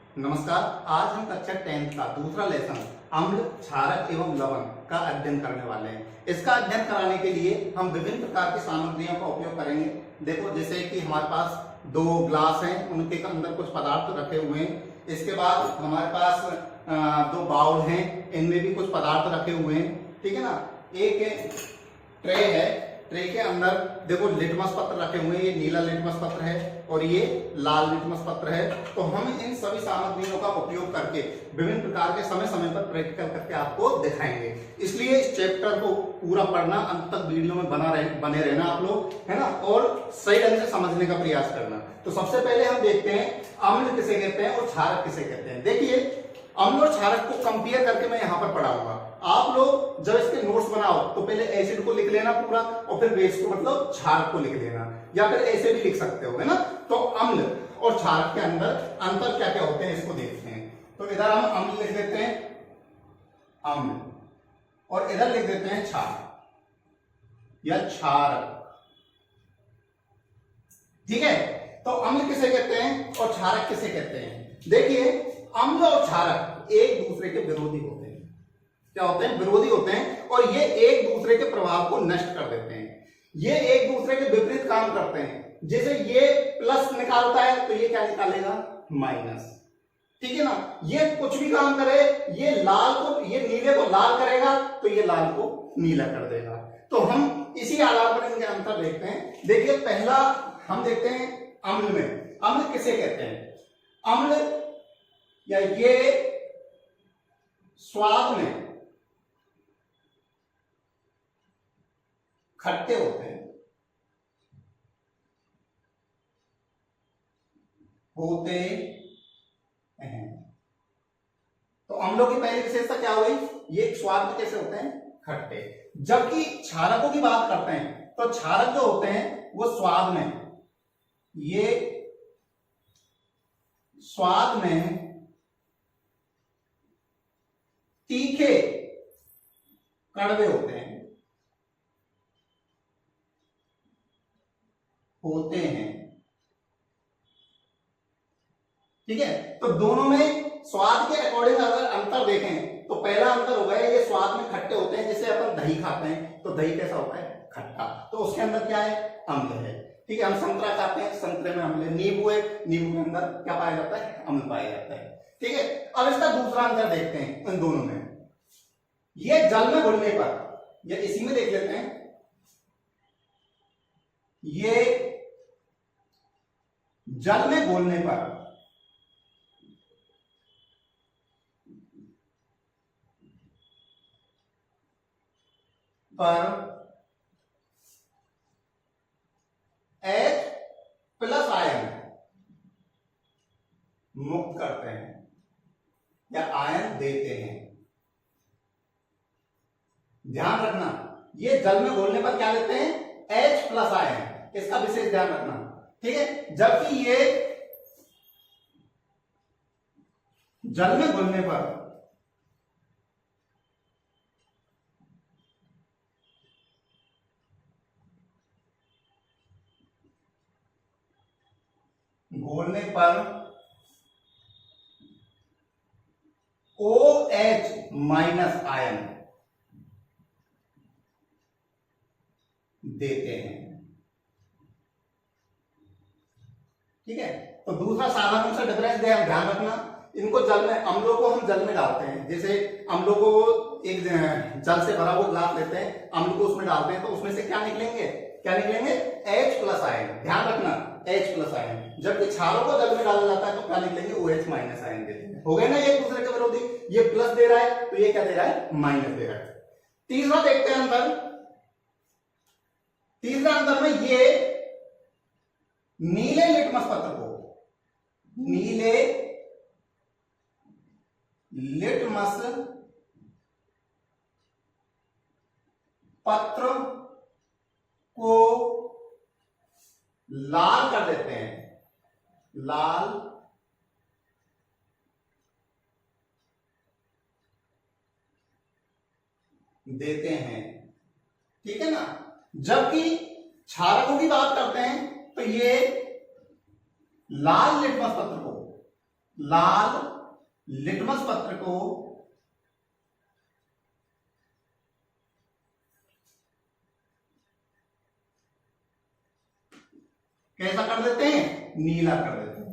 नमस्कार। आज हम कक्षा 10th का दूसरा लेसन अम्ल, क्षारक एवं लवण का अध्ययन करने वाले हैं। इसका अध्ययन कराने के लिए हम विभिन्न प्रकार की सामग्रियों का उपयोग करेंगे। देखो, जैसे कि हमारे पास दो ग्लास हैं, उनके अंदर कुछ पदार्थ रखे हुए हैं। इसके बाद हमारे पास दो बाउल हैं, इनमें भी कुछ पदार्थ रखे हुए हैं। ठीक है ना। एक ट्रे है, ट्रे के अंदर देखो लिटमस पत्र रखे हुए हैं। ये नीला लिटमस पत्र है और ये लाल लिटमस पत्र है। तो हम इन सभी सामग्रियों का उपयोग करके विभिन्न प्रकार के समय समय पर प्रैक्टिकल करके आपको दिखाएंगे। इसलिए इस चैप्टर को पूरा पढ़ना, अंत तक वीडियो में बने रहना आप लोग, है ना, और सही ढंग से समझने का प्रयास करना। तो सबसे पहले हम देखते हैं अम्ल किसे कहते हैं और क्षारक किसे कहते हैं। देखिए, अम्ल और क्षारक को कंपेयर करके मैं यहाँ पर पढ़ाऊंगा। आप लोग जब इसके नोट्स बनाओ तो पहले एसिड को लिख लेना पूरा, और फिर बेस को मतलब क्षारक को लिख लेना, या फिर ऐसे भी लिख सकते हो, है ना। तो अम्ल और क्षारक के अंदर अंतर क्या क्या होते हैं इसको देखते हैं। तो इधर हम अम्ल लिख देते हैं, अम्ल, और इधर लिख देते हैं क्षार या क्षारक। ठीक है। तो अम्ल किसे कहते हैं और क्षारक किसे कहते हैं। देखिए, अम्ल और क्षारक एक दूसरे के विरोधी होते हैं। क्या होते हैं? विरोधी होते हैं, और ये एक दूसरे के प्रभाव को नष्ट कर देते हैं। ये एक दूसरे के विपरीत काम करते हैं। जैसे ये प्लस निकालता है तो ये क्या निकालेगा? माइनस। ठीक है ना। ये कुछ भी काम करे, ये नीले को लाल करेगा तो ये लाल को नीला कर देगा। तो हम इसी आधार पर इनके अंतर देखते हैं। देखिए, पहला हम देखते हैं अम्ल में। अम्ल किसे कहते हैं? अम्ल या ये स्वाद में खट्टे होते हैं, तो अम्लों की पहली विशेषता क्या हुई? ये स्वाद में कैसे होते हैं? खट्टे। जबकि क्षारकों की बात करते हैं तो क्षारक जो होते हैं वो स्वाद में तीखे कड़वे होते हैं। ठीक है। तो दोनों में स्वाद के अकॉर्डिंग अगर अंतर देखें तो पहला अंतर होगा ये स्वाद में खट्टे होते हैं। जैसे अपन दही खाते हैं तो दही कैसा होता है? खट्टा। तो उसके अंदर क्या है? अम्ल है। ठीक है। हम संतरा खाते हैं, संतरे में अम्ल है। नींबू है, नींबू के अंदर क्या पाया जाता है? अम्ल पाया जाता है। ठीक है। अब इसका दूसरा अंतर देखते हैं इन दोनों में। ये जल में घुलने पर, या इसी में देख लेते हैं, ये जल में घोलने पर H प्लस आयन मुक्त करते हैं या आयन देते हैं। ध्यान रखना, ये जल में घोलने पर क्या देते हैं? H plus ion. इसका विशेष ध्यान रखना। ठीक है। जबकि ये जल में घुलने पर OH माइनस आयन देते हैं। ठीक है। तो दूसरा साधारण सा डिफरेंस ध्यान रखना। इनको जल में, अम्लों को हम जल में डालते हैं। जैसे अम्लों को एक जल से भरा हुआ ग्लास लेते हैं, अम्ल को उसमें डालते हैं, तो उसमें से क्या निकलेंगे? H plus ion. ध्यान रखना, H प्लस आयन। जबकि क्षारों को जल में डाला जाता है तो क्या निकलेंगे? OH माइनस आयन देते हैं। हो गए ना एक दूसरे के विरोधी। ये प्लस दे रहा है तो ये क्या दे रहा है? माइनस दे रहा है। तीसरा देखते हैं अंतर। तीसरा अंतर में ये नीले लिटमस पत्र को, नीले लिटमस पत्र को लाल कर देते हैं, लाल देते हैं। ठीक है ना। जबकि क्षारकों की बात करते हैं तो ये लाल लिटमस पत्र को लाल लिटमस पत्र को कैसा कर देते हैं, नीला कर देते हैं।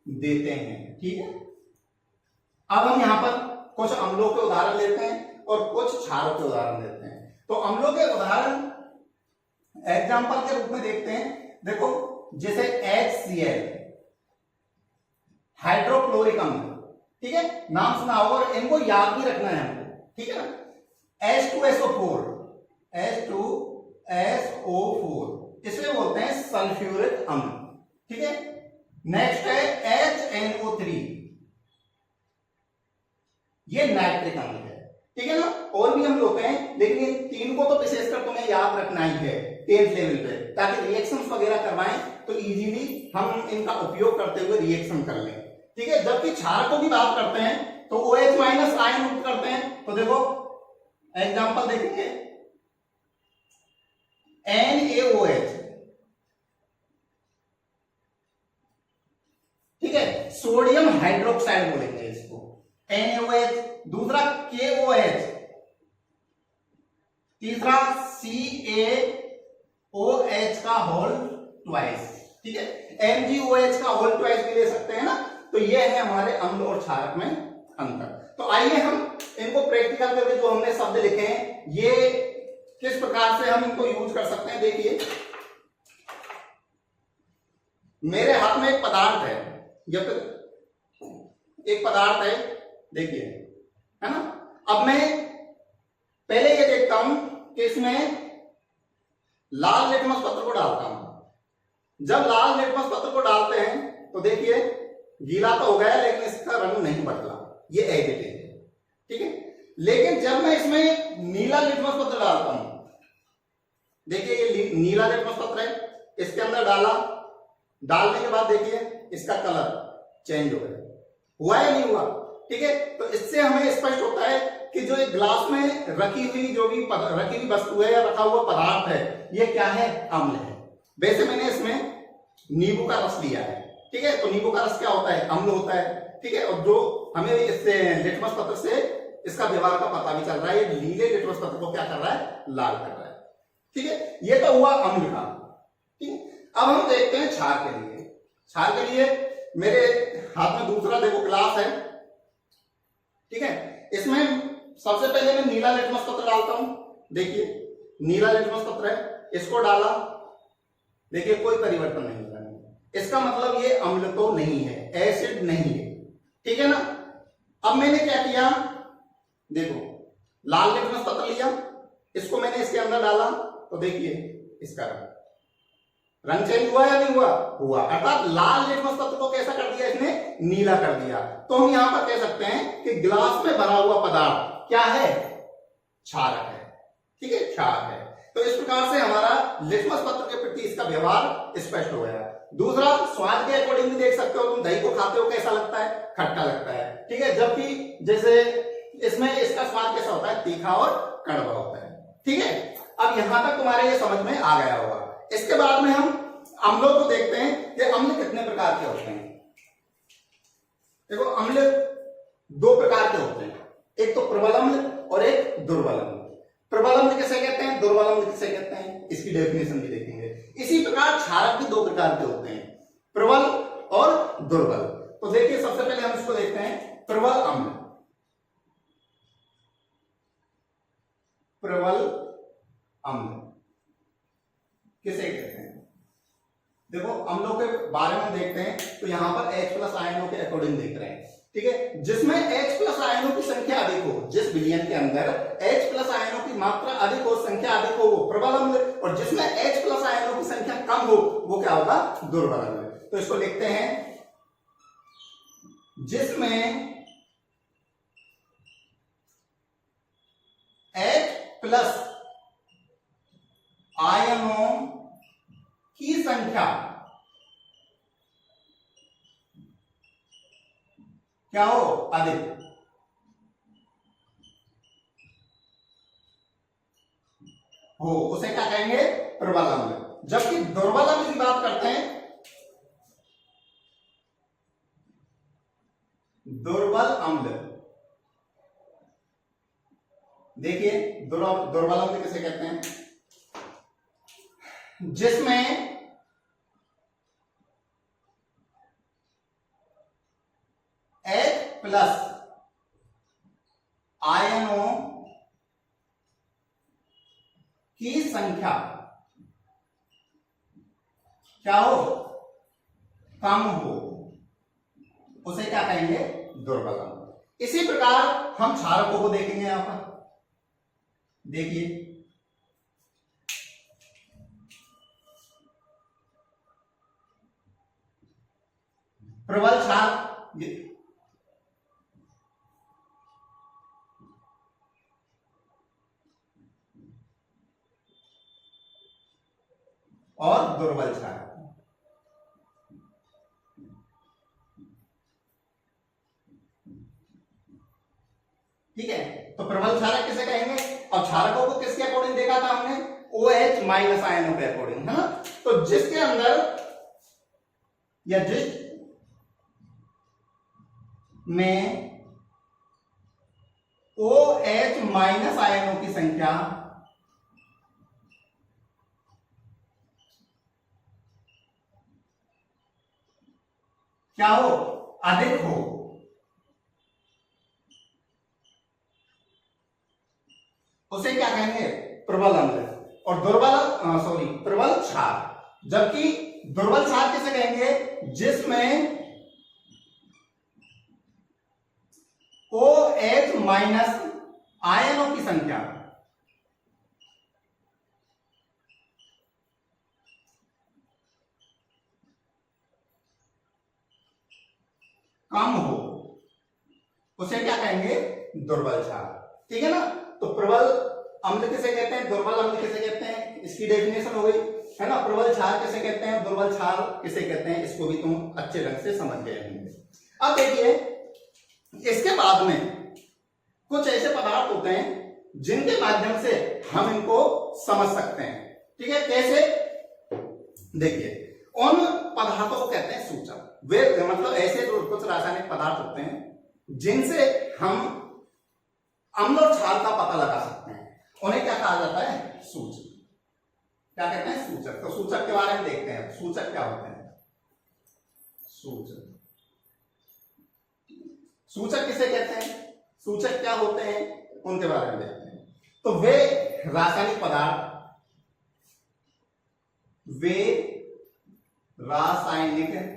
देते हैं, ठीक है। अब हम यहां पर कुछ अम्लों के उदाहरण लेते हैं और कुछ क्षारों के उदाहरण लेते हैं। तो अम्लों के उदाहरण एग्जाम्पल के रूप में देखते हैं। देखो जैसे HCl, हाइड्रोक्लोरिक अम्ल, ठीक है, नाम सुना होगा और इनको याद भी रखना है हमको, ठीक है ना। H2SO4, H2SO4 इसे बोलते हैं सल्फ्यूरिक अम्ल, ठीक है। नेक्स्ट है HNO3, ये नाइट्रिक अम्ल है, ठीक है ना। और भी अम्ल होते हैं, लेकिन इन तीन को तो विशेषकर तुम्हें याद रखना ही है 10th लेवल पे, ताकि रिएक्शंस वगैरह करवाएं तो इजीली हम इनका उपयोग करते हुए रिएक्शन कर लें, ठीक है। जबकि क्षार को भी बात करते हैं तो OH- आयन मुक्त करते हैं। तो देखो एग्जांपल देखेंगे, NaOH, ठीक है, सोडियम हाइड्रोक्साइड बोलेंगे इसको, NaOH। दूसरा KOH, तीसरा CaOH का होल ट्वाइस, ठीक है। MgOH का होल ट्वाइस भी ले सकते हैं ना। तो ये है हमारे अम्ल और क्षारक में अंतर। तो आइए हम इनको प्रैक्टिकल करके जो हमने शब्द लिखे हैं ये किस प्रकार से हम इनको यूज कर सकते हैं। देखिए मेरे हाथ में एक पदार्थ है, या फिर एक पदार्थ है, देखिए, है ना। अब मैं पहले ये देखता हूं कि इसमें लाल लिटमस पत्र को डालता हूं। जब लाल लिटमस पत्र को डालते हैं तो देखिए गीला तो हो गया, लेकिन इसका रंग नहीं बदला, ये एज इट इज है, ठीक है। लेकिन जब मैं इसमें नीला लिटमस पत्र डालता हूं, देखिए ये नीला लिटमस पत्र है, इसके अंदर डाला, डालने के बाद देखिए इसका कलर चेंज हो गया, हुआ या नहीं हुआ, ठीक है। तो इससे हमें स्पष्ट होता है कि जो एक ग्लास में रखी हुई जो भी रखी हुई वस्तु है या रखा हुआ पदार्थ है ये क्या है, अम्ल है। वैसे मैंने इसमें नींबू का रस लिया है, ठीक है। तो नींबू का रस क्या होता है, अम्ल होता है, ठीक है। और जो हमें इससे लिटमस पत्र से इसका व्यवहार का पता भी चल रहा है, ये नीले लिटमस पत्र को क्या कर रहा है, लाल कर रहा है, ठीक है। ये तो हुआ अम्ल का, ठीक है। अब हम देखते हैं क्षार के लिए। क्षार के लिए मेरे हाथ में दूसरा देखो ग्लास है, ठीक है। इसमें सबसे पहले मैं नीला लिटमस पत्र डालता हूं, देखिए नीला लिटमस पत्र है, इसको डाला, देखिए कोई परिवर्तन नहीं होगा, इसका मतलब ये अम्ल तो नहीं है, एसिड नहीं है, ठीक है ना। अब मैंने क्या किया, देखो लाल लिटमस पत्र लिया, इसको मैंने इसके अंदर डाला, तो देखिए इसका रंग चेंज हुआ या नहीं हुआ, हुआ। अर्थात लाल लिटमस पत्र को कैसा कर दिया इसने, नीला कर दिया। तो हम यहां पर कह सकते हैं कि ग्लास में भरा हुआ पदार्थ क्या है, क्षारक है, ठीक है, क्षार है। तो इस प्रकार से हमारा लिटमस पत्र के प्रति इसका व्यवहार स्पष्ट हो गया। दूसरा, स्वाद के अकॉर्डिंग भी देख सकते हो, तुम दही को खाते हो कैसा लगता है, खट्टा लगता है, ठीक है। जबकि जैसे इसमें इसका स्वाद कैसा होता है, तीखा और कड़वा होता है, ठीक है। अब यहां तक तुम्हारे ये समझ में आ गया होगा। इसके बाद में हम अम्लों को देखते हैं कि अम्ल कितने प्रकार के होते हैं। देखो अम्ल दो प्रकार के होते हैं, एक तो प्रबल अम्ल और एक दुर्बल अम्ल। प्रबल अम्ल किसे कहते हैं, दुर्बल अम्ल किसे कहते हैं, इसकी डेफिनेशन भी देखेंगे। इसी प्रकार क्षारक भी दो प्रकार के होते हैं, प्रबल और दुर्बल। तो देखिए सबसे पहले हम इसको देखते हैं, प्रबल अम्ल। प्रबल अम्ल किसे कहते हैं, देखो अम्लों के बारे में देखते हैं तो यहां पर H+ आयनों के अकॉर्डिंग देख रहे हैं, ठीक है। जिसमें H+ आयनों की संख्या अधिक हो, जिस विलयन के अंदर H+ आयनों की मात्रा अधिक हो, संख्या अधिक हो, वो प्रबल अम्ल, और जिसमें H+ आयनों की संख्या कम हो वो क्या होगा, दुर्बल अम्ल। तो इसको लिखते हैं, जिसमें H+ आयनों की संख्या क्या हो, अधिक हो, उसे क्या कहेंगे, प्रबल अम्ल। जबकि दुर्बल अम्ल की बात करते हैं, दुर्बल अम्ल, देखिए दुर्बल अम्ल किसे कहते हैं, जिसमें H+ आयनों की संख्या क्या हो, कम हो, उसे क्या कहेंगे, दुर्बल अम्ल। इसी प्रकार हम क्षारकों को देखेंगे। यहां पर देखिए, प्रबल क्षार और दुर्बल क्षार। ठीक है, तो प्रबल क्षारक किसे कहेंगे, और क्षारकों को किसके अकॉर्डिंग देखा था हमने, OH- आयनों के अकॉर्डिंग, है ना। तो जिसके अंदर या जिस में OH- आयनों की संख्या क्या हो, अधिक हो, उसे क्या कहेंगे, प्रबल अम्ल। और प्रबल क्षार। जबकि दुर्बल क्षार किसे कहेंगे, जिसमें OH- आयनों की संख्या कम हो, उसे क्या कहेंगे, दुर्बल क्षार। ठीक है ना। तो प्रबल अम्ल किसे कहते हैं, दुर्बल अम्ल किसे कहते हैं, इसकी डेफिनेशन हो गई, है ना। प्रबल क्षार किसे कहते हैं, दुर्बल क्षार किसे कहते हैं, इसको भी तुम अच्छे ढंग से समझ गए होंगे। अब देखिए, इसके बाद में कुछ ऐसे पदार्थ होते हैं जिनके माध्यम से हम इनको समझ सकते हैं। ठीक है, कैसे, देखिए, उन पदार्थों को कहते हैं सूचक। वे मतलब ऐसे जो कुछ रासायनिक पदार्थ होते हैं जिनसे हम अम्ल और क्षार का पता लगा सकते हैं, उन्हें क्या कहा जाता है, सूचक। क्या कहते हैं, सूचक। तो सूचक के बारे में देखते हैं, सूचक क्या होते हैं। सूचक, सूचक किसे कहते हैं, सूचक क्या होते हैं, उनके बारे में देखते हैं। तो वे रासायनिक पदार्थ, वे रासायनिक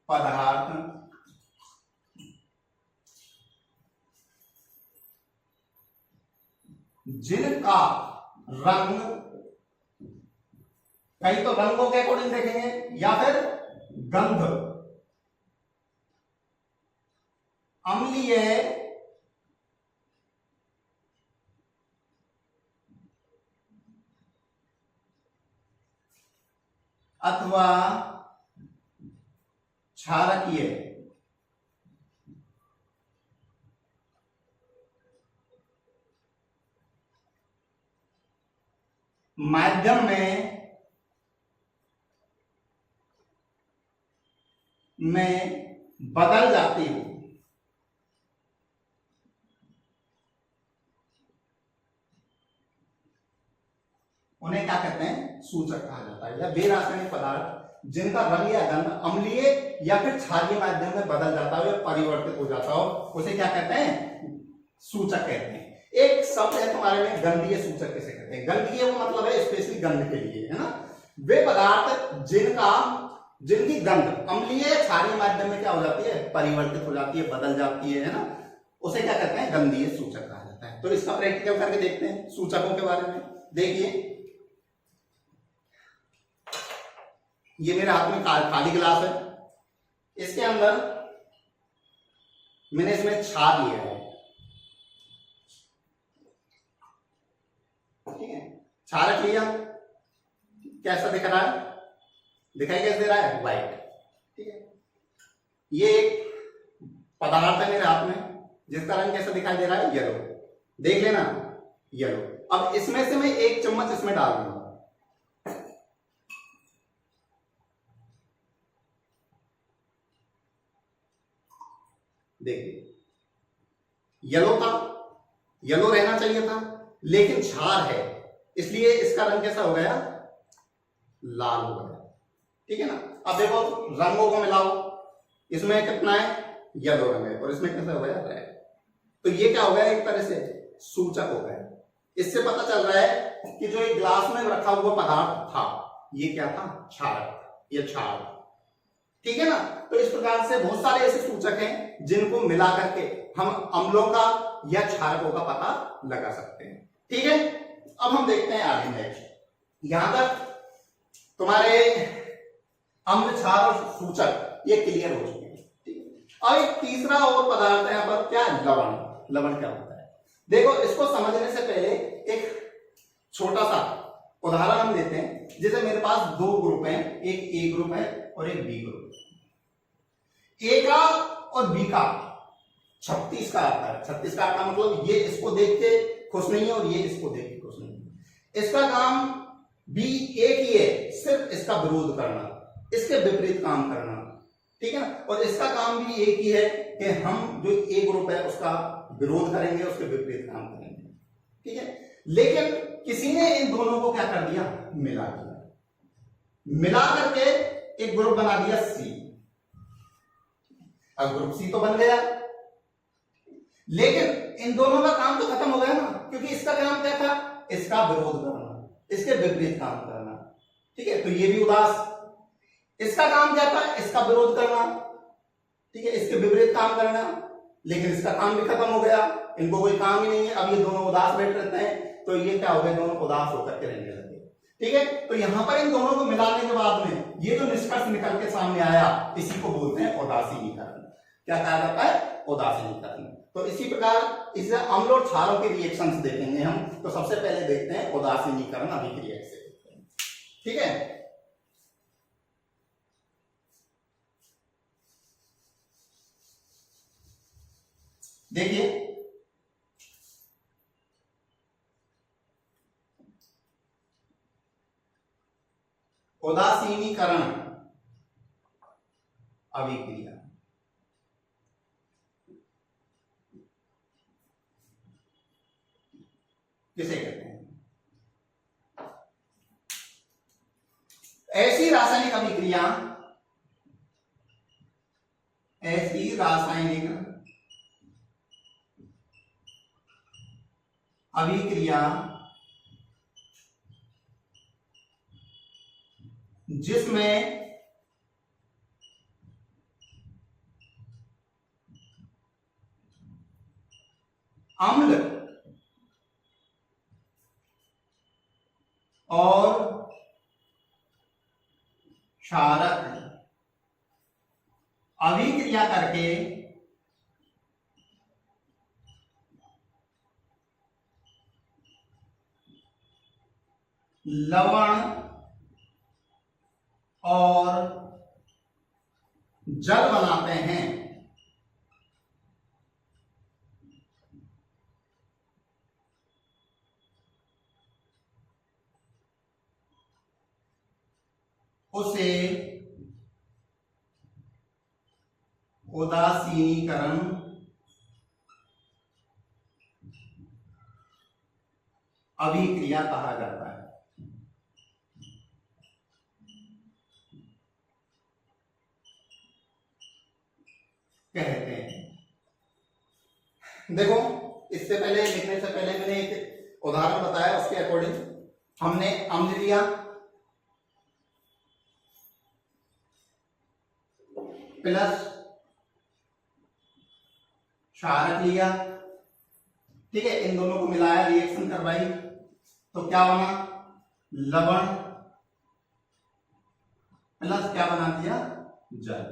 पदार्थ जिनका रंग, कहीं तो रंगों के अकॉर्डिंग देखेंगे, या फिर गंध अम्लीय अथवा क्षारकीय माध्यम में बदल जाती हो, उन्हें क्या कहते हैं, सूचक कहा जाता है। या वे रासायनिक पदार्थ जिनका रंग या गंध अम्लीय या फिर क्षारीय माध्यम में बदल जाता हो या परिवर्तित हो जाता हो, उसे क्या कहते हैं, सूचक कहते हैं। एक शब्द है तुम्हारे में, गंधीय सूचक किसे कहते हैं। गंधीय वो मतलब है स्पेशली गंध के लिए, है ना। वे पदार्थ जिनकी गंध अम्लीय या क्षारीय माध्यम में क्या हो जाती है, परिवर्तित हो जाती है, बदल जाती है ना, उसे क्या कहते हैं, गंधीय सूचक कहा जाता है। तो इसका प्रैक्टिकल करके देखते हैं सूचकों के बारे में। देखिए, ये मेरे हाथ में खाली गिलास है, इसके अंदर मैंने इसमें क्षार लिया है। ठीक है, क्षार रख लिया, कैसा दिख रहा है, दिखाई कैसे दे रहा है, व्हाइट। ठीक है, ये एक पदार्थ है मेरे हाथ में जिसका रंग कैसा दिखाई दे रहा है, येलो। देख लेना, येलो। अब इसमें से मैं 1 चम्मच इसमें डाल दूंगा। देखिए येलो था, येलो रहना चाहिए था, लेकिन क्षार है इसलिए इसका रंग कैसा हो गया, लाल हो गया। ठीक है ना। अब देखो रंगों को मिलाओ, इसमें कितना है, येलो रंग है, और इसमें कैसा हो गया, रेड। तो ये क्या हो गया, एक तरह से सूचक हो गया। इससे पता चल रहा है कि जो एक ग्लास में रखा हुआ पदार्थ था ये क्या था, क्षारक, ये क्षार। ठीक है ना। तो इस प्रकार से बहुत सारे ऐसे सूचक हैं जिनको मिला करके हम अम्लों का या क्षारकों का पता लगा सकते हैं। ठीक है। अब हम देखते हैं आगे नेक्स्ट। यहां तक तुम्हारे अम्ल, क्षार और सूचक ये क्लियर हो चुके हैं। ठीक है। अब एक तीसरा और पदार्थ है यहां पर, क्या, लवण। लवण क्या होता है, देखो इसको समझने से पहले एक छोटा सा उदाहरण हम लेते हैं। जैसे मेरे पास 2 ग्रुप हैं, एक ए ग्रुप है और एक बी ग्रुप। ए का और बी का 36 का आता है। 36 का आता मतलब ये इसको देख के खुश नहीं है और ये इसको देख के खुश नहीं है। इसका काम बी ए की है, सिर्फ इसका विरोध करना, इसके विपरीत काम करना। ठीक है ना। और इसका काम भी एक ही है कि हम जो ए ग्रुप है उसका विरोध करेंगे, उसके विपरीत काम करेंगे। ठीक है। लेकिन किसी ने इन दोनों को क्या कर दिया, मिला दिया, मिला करके एक ग्रुप बना दिया सी। अब ग्रुप सी तो बन गया, लेकिन इन दोनों का काम तो खत्म हो गया ना, क्योंकि इसका काम क्या था, इसका विरोध करना, इसके विपरीत काम करना। ठीक है। तो ये भी उदास, इसका काम क्या था, इसका विरोध करना। ठीक है, इसके विपरीत काम करना, लेकिन इसका काम भी खत्म हो गया, इनको कोई काम ही नहीं है। अब ये दोनों उदास बैठ रहते हैं, तो ये क्या हो गया, दोनों उदास होकर के रहने लगे। ठीक है। तो यहां पर इन दोनों को मिलाने के बाद में ये जो निष्कर्ष निकल के सामने आया, इसी को बोलते हैं उदासीनीकरण। क्या कहा जाता है, उदासीनीकरण। तो इसी प्रकार इसे अम्ल और क्षारों के रिएक्शंस देखेंगे हम। तो सबसे पहले देखते हैं उदासीनीकरण अभिक्रिया से। ठीक है। देखिए उदासीनीकरण अभिक्रिया, किसे कहते हैं, ऐसी रासायनिक अभिक्रिया, ऐसी रासायनिक अभिक्रिया जिसमें अम्ल और क्षारक अभिक्रिया करके लवण और जल बनाते हैं, उसे उदासीनीकरण अभिक्रिया कहा जाता है। कहते हैं। देखो इससे पहले, लिखने से पहले मैंने एक उदाहरण बताया, उसके अकॉर्डिंग हमने अम्ल लिया, प्लस क्षारक लिया। ठीक है। इन दोनों को मिलाया, रिएक्शन करवाई, तो क्या बना, लवण प्लस क्या बना दिया, जल।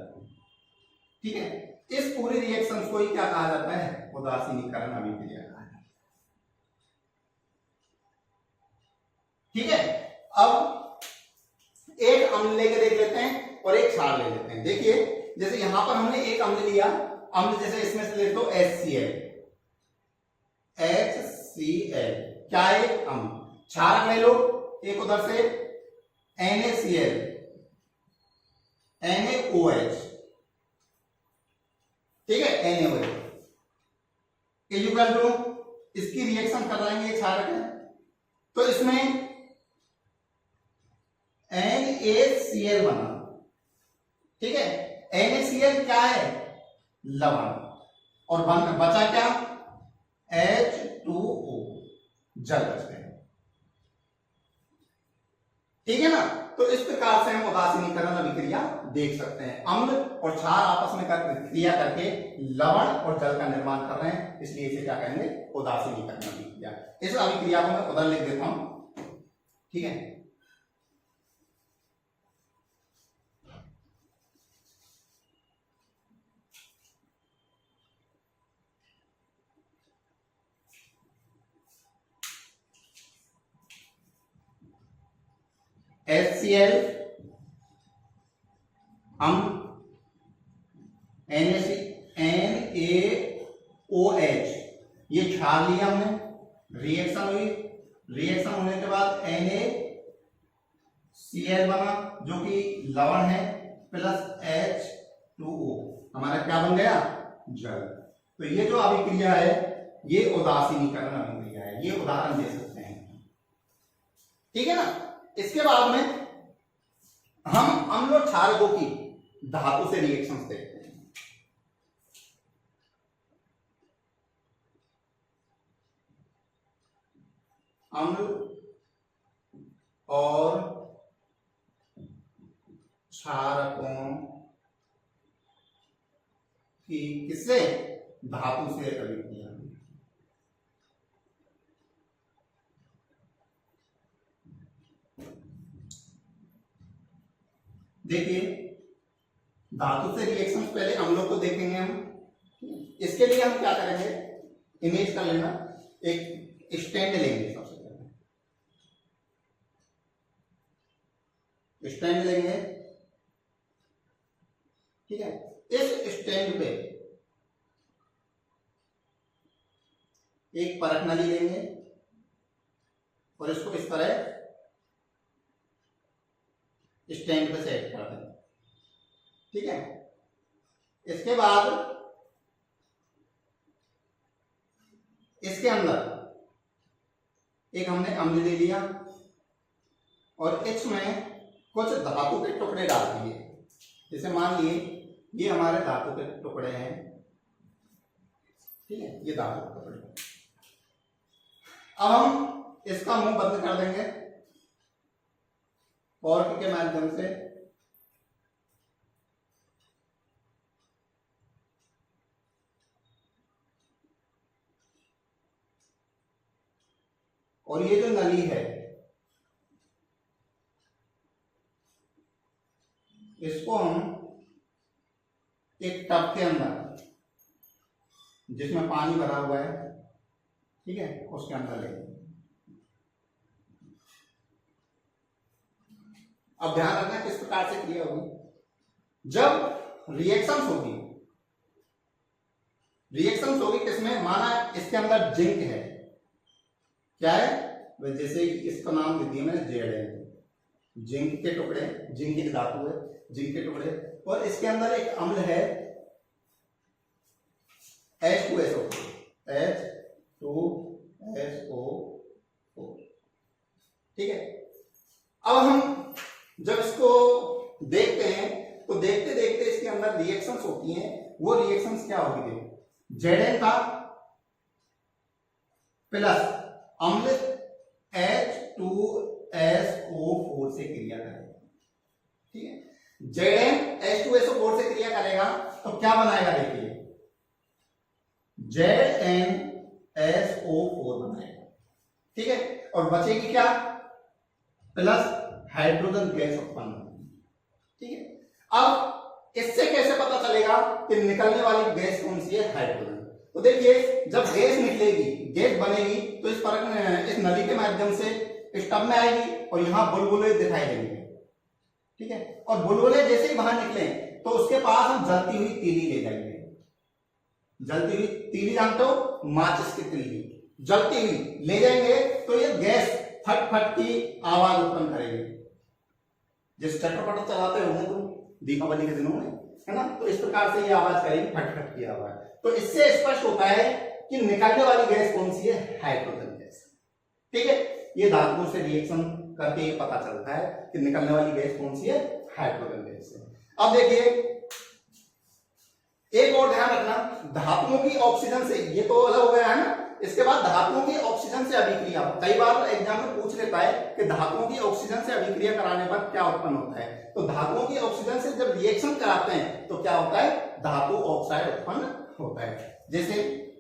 ठीक है। इस पूरे रिएक्शन को ही क्या कहा जाता है, उदासीनीकरण अभिक्रिया कहा जाता है। ठीक है। अब एक अम्ल लेके देख लेते हैं और एक क्षार ले लेते हैं। देखिए जैसे यहां पर हमने एक अम्ल लिया, अम्ल जैसे इसमें से ले लो HCl, क्या है? अम्ल। क्षारक ले लो एक उधर से NaCl NaOH, ठीक है, NaOH इक्वल टू, इसकी रिएक्शन कर रहे हैं, ये क्षारक है तो इसमें NaCl बना, ठीक है। NaCl क्या है? लवण, और बचा क्या? H2O, जल बच गए, ठीक है ना। तो इस प्रकार से हम उदासीनीकरण अभिक्रिया देख सकते हैं। अम्ल और क्षार आपस में क्रिया करके लवण और जल का निर्माण कर रहे हैं, इसलिए इसे क्या कहेंगे? उदासीनीकरण अभिक्रिया। इस अभिक्रिया को मैं उधर लिख देता हूं, ठीक है। HCl अम्ल, NaOH ये क्षार लिया हमने, रिएक्शन हुई, रिएक्शन होने के बाद NaCl बना जो कि लवण है, प्लस H2O हमारा क्या बन गया? जल। तो ये जो अभिक्रिया है ये उदासीनीकरण अभिक्रिया है, ये उदाहरण दे सकते हैं, ठीक है ना। इसके बाद में हम अम्ल और क्षारकों की धातु से रिएक्शंस देखते हैं। अम्ल और क्षारकों की किससे? धातु से अभिक्रिया। देखिए धातु से रिएक्शन पहले अम्लों को देखेंगे हम। इसके लिए हम क्या करेंगे? इमेज कर लेना, एक स्टैंड लेंगे, सबसे पहले स्टैंड लेंगे, ठीक है। इस स्टैंड पे एक परख नली लेंगे और इसको इस तरह स्टैंड पे सेट कर दें, ठीक है। इसके बाद इसके अंदर एक हमने अम्ल ले लिया और इसमें कुछ धातु के टुकड़े डाल दिए। जैसे मान लिए ये हमारे धातु के टुकड़े हैं, ठीक है, ये धातु के टुकड़े। अब हम इसका मुंह बंद कर देंगे कॉर्क के माध्यम से, और ये जो नली है इसको हम एक टब के अंदर जिसमें पानी भरा हुआ है, ठीक है, उसके अंदर लेंगे। अब ध्यान रखना किस प्रकार से क्रिया होगी। जब रिएक्शंस होगी किसमें? माना इसके अंदर जिंक है, क्या है? जैसे इसका नाम दे दिया मैंने Zn, जिंक के टुकड़े, जिंक की धातु है, जिंक के टुकड़े, और इसके अंदर एक अम्ल है H2SO4, ठीक है। अब हम जब इसको देखते हैं तो देखते देखते इसके अंदर रिएक्शंस होती हैं। वो रिएक्शंस क्या होगी? देखो Zn का प्लस अम्ल H2SO4 से क्रिया करेगा, ठीक है। Zn H2SO4 से क्रिया करेगा तो क्या बनाएगा? देखिए ZnSO4 बनाएगा, ठीक है। और बचेगी क्या? प्लस हाइड्रोजन गैस उत्पन्न, ठीक है। अब इससे कैसे पता चलेगा कि निकलने वाली गैस कौन सी है? हाइड्रोजन। तो देखिए जब गैस निकलेगी, गैस बनेगी तो इस नली के माध्यम से इस टब में आएगी और यहां बुलबुले दिखाई देंगे, ठीक है। और बुलबुले जैसे ही बाहर निकले तो उसके पास हम जलती हुई तीली ले जाएंगे। जलती हुई तीली जानते हो? माचिस की तीली, जलती हुई ले जाएंगे तो ये गैस फट फट की आवाज उत्पन्न करेगी। जैसे चटपट चलाते होंगे तुम दीपावली के दिनों में, है ना, तो इस प्रकार से ये आवाज करेगी, फट फट की आवाज। तो इससे स्पष्ट होता है कि निकलने वाली गैस कौन सी है, हाइड्रोजन गैस। ठीक है, ये धातुओं से रिएक्शन करके ये पता चलता है कि निकलने वाली गैस कौन सी है, हाइड्रोजन गैस है। अब देखिए एक और ध्यान रखना, धातुओं की ऑक्सीजन से, ये तो अलग हो गया है ना, इसके बाद धातुओं की ऑक्सीजन से अभिक्रिया। कई बार एग्जाम में पूछ लेता है कि धातुओं की ऑक्सीजन से अभिक्रिया कराने पर क्या उत्पन्न होता है। तो धातुओं की ऑक्सीजन से जब रिएक्शन कराते हैं तो क्या होता है, धातु ऑक्साइड उत्पन्न होता है। जैसे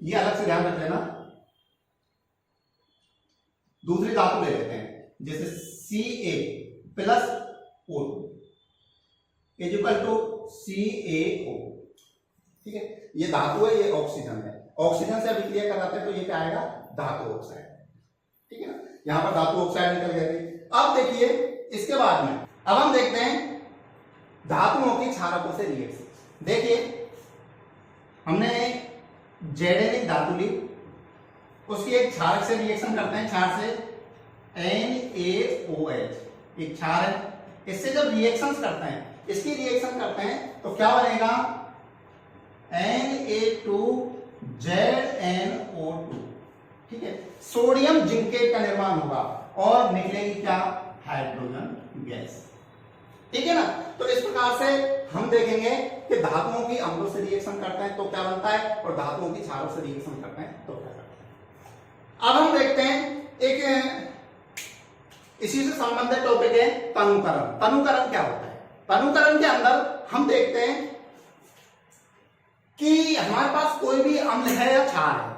ये अलग से ध्यान रख लेना, दूसरी धातु ले लेते हैं, जैसे Ca+O2 = CaO। ठीक है, ये धातु है, ये ऑक्सीजन है, ऑक्सीजन से अभिक्रिया कराते हैं तो ये क्या आएगा, धातु ऑक्साइड। ठीक है ना, यहां पर धातु ऑक्साइड निकल गए। अब देखिए इसके बाद में अब हम देखते हैं धातुओं की क्षारकों से रिएक्शन। देखिए हमने जेडेनिक धातु ली, उसकी एक क्षारक से रिएक्शन करते हैं, क्षार से NaOH, एक क्षार है। इससे जब रिएक्शंस करते हैं, इसकी रिएक्शन करते हैं तो क्या बनेगा, Na2ZnO2। ठीक है, सोडियम जिंकेट का निर्माण होगा और निकलेगी क्या, हाइड्रोजन गैस। ठीक है ना, तो इस प्रकार से हम देखेंगे कि धातुओं की अम्लों से रिएक्शन करते हैं तो क्या बनता है, और धातुओं की क्षारों से रिएक्शन करते हैं तो क्या करते हैं। अब हम देखते हैं एक इसी से संबंधित टॉपिक है तनुकरण। तनुकरण क्या होता है, तनुकरण के अंदर हम देखते हैं कि हमारे पास कोई भी अम्ल है या क्षार है,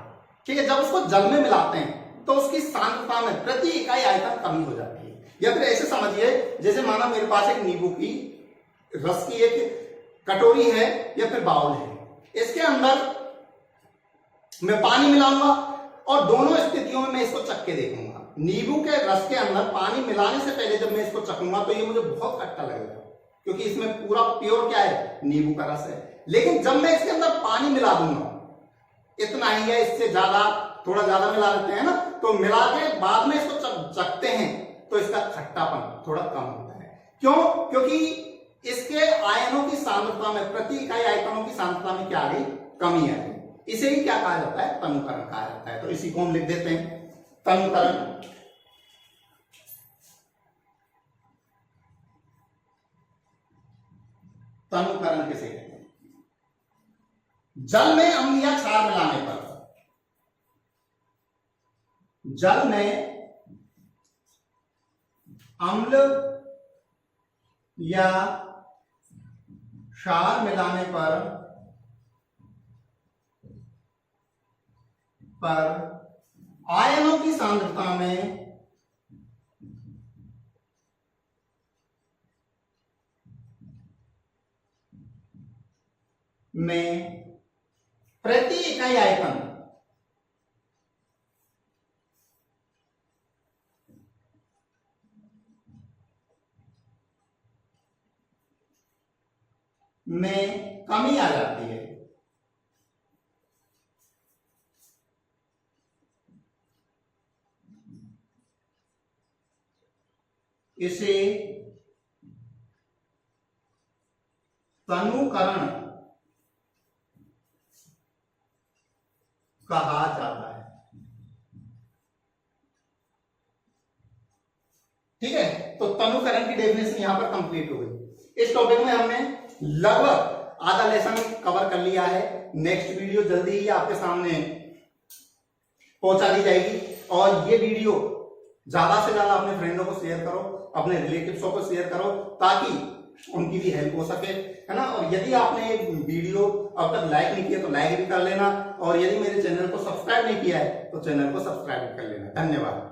ठीक है, जब उसको जल में मिलाते हैं तो उसकी सांद्रता में प्रति इकाई आयतन कमी हो जाती है। या फिर ऐसे समझिए, जैसे माना मेरे पास एक नींबू की रस की एक कटोरी है या फिर बाउल है, इसके अंदर मैं पानी मिलाऊंगा और दोनों स्थितियों में मैं इसको चख के देखूंगा। नींबू के रस के अंदर पानी मिलाने से पहले जब मैं इसको चखूंगा तो ये मुझे बहुत खट्टा लगेगा, क्योंकि इसमें पूरा प्योर क्या है, नींबू का रस है। लेकिन जब मैं इसके अंदर पानी मिला दूंगा, इतना ही है, इससे ज्यादा थोड़ा ज्यादा मिला लेते हैं ना, तो मिला के बाद में इसको चखते हैं तो इसका खट्टापन थोड़ा कम होता है। क्यों, क्योंकि इसके आयनों की सांद्रता में, प्रति इकाई आयतनों की सांद्रता में क्या आ गई, कमी आ गई। इसे ही क्या कहा जाता है, तनुकरण कहा जाता है। तो इसी को हम लिख देते हैं, तनुकरण। तनुकरण किसे कहते हैं, जल में अम्ल या क्षार मिलाने पर, जल में अम्ल या क्षार मिलाने पर आयनों की सांद्रता में प्रति इकाई आयतन में कमी आ जाती है। इसे तनुकरण कहा जाता है। ठीक है, तो तनुकरण की डेफिनेशन यहां पर कंप्लीट हो गई। इस टॉपिक में हमने लगभग आधा लेसन कवर कर लिया है। नेक्स्ट वीडियो जल्दी ही आपके सामने पहुंचा दी जाएगी, और ये वीडियो ज्यादा से ज्यादा अपने फ्रेंडों को शेयर करो, अपने रिलेटिव्सों को शेयर करो, ताकि उनकी भी हेल्प हो सके, है ना। और यदि आपने वीडियो अब तक लाइक नहीं किया तो लाइक भी कर लेना, और यदि मेरे चैनल को सब्सक्राइब नहीं किया है तो चैनल को सब्सक्राइब कर लेना। धन्यवाद।